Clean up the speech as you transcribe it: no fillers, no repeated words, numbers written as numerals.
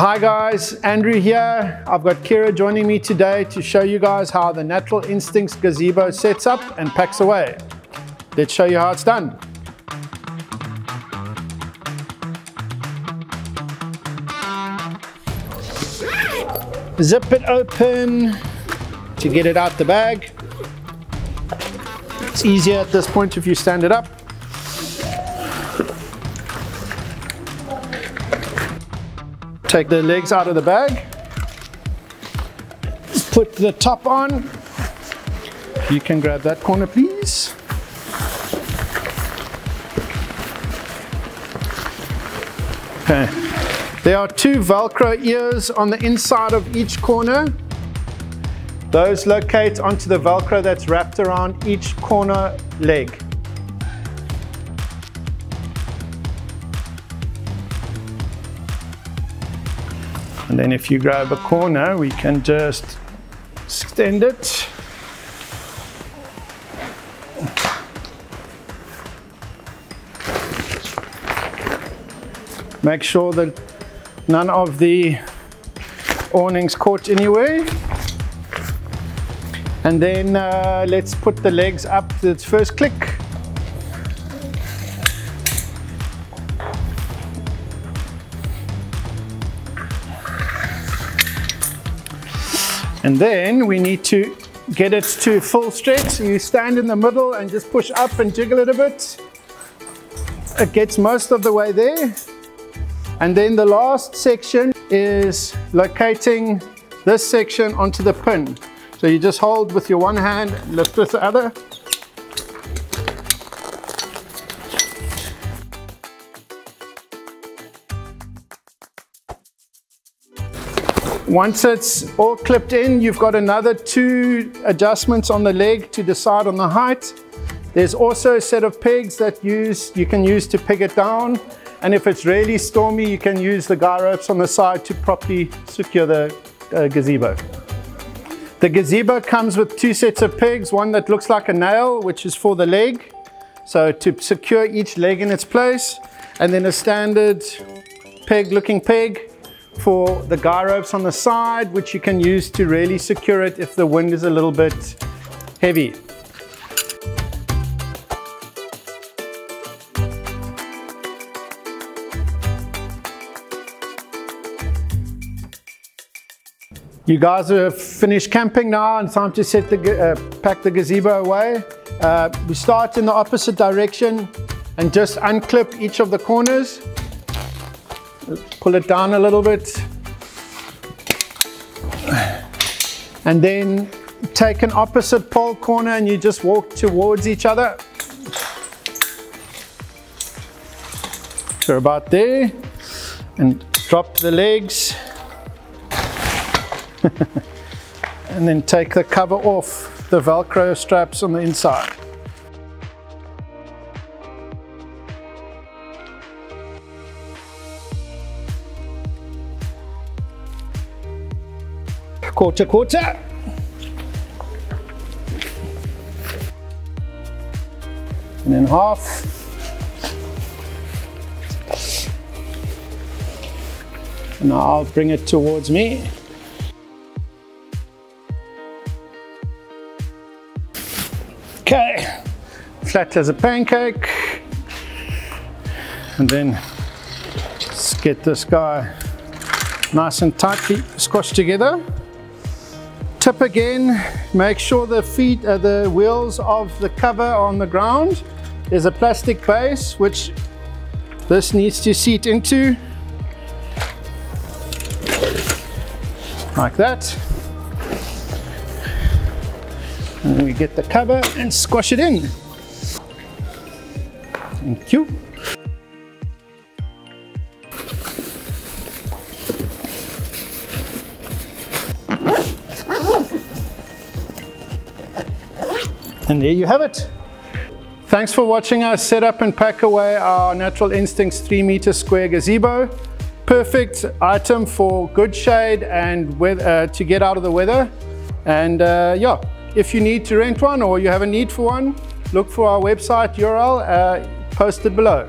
Hi guys, Andrew here. I've got Kira joining me today to show you guys how the Natural Instincts Gazebo sets up and packs away. Let's show you how it's done. Zip it open to get it out the bag. It's easier at this point if you stand it up. Take the legs out of the bag. Put the top on. You can grab that corner, please. Okay. There are two Velcro ears on the inside of each corner. Those locate onto the Velcro that's wrapped around each corner leg. And then if you grab a corner, we can just extend it. Make sure that none of the awning's caught anywhere. And then let's put the legs up to its first click. And then we need to get it to full stretch. So you stand in the middle and just push up and jiggle it a bit. It gets most of the way there. And then the last section is locating this section onto the pin. So you just hold with your one hand, lift with the other. Once it's all clipped in, you've got another two adjustments on the leg to decide on the height. There's also a set of pegs that you can use to peg it down. And if it's really stormy, you can use the guy ropes on the side to properly secure the gazebo. The gazebo comes with two sets of pegs, one that looks like a nail, which is for the leg, so to secure each leg in its place, and then a standard peg-looking peg for the guy ropes on the side, which you can use to really secure it if the wind is a little bit heavy. You guys have finished camping now and time to set pack the gazebo away. We start in the opposite direction and just unclip each of the corners. Pull it down a little bit. And then take an opposite pole corner and you just walk towards each other. So about there. And drop the legs. And then take the cover off the Velcro straps on the inside. Quarter. And then half. And now I'll bring it towards me. Okay, flat as a pancake. And then let's get this guy nice and tightly squashed together. Tip again, make sure the the wheels of the cover are on the ground. There's a plastic base which this needs to seat into. Like that. And then we get the cover and squash it in. Thank you. And there you have it. Thanks for watching us set up and pack away our Natural Instincts 3-meter square gazebo. Perfect item for good shade and to get out of the weather. And yeah. If you need to rent one or you have a need for one, look for our website URL posted below.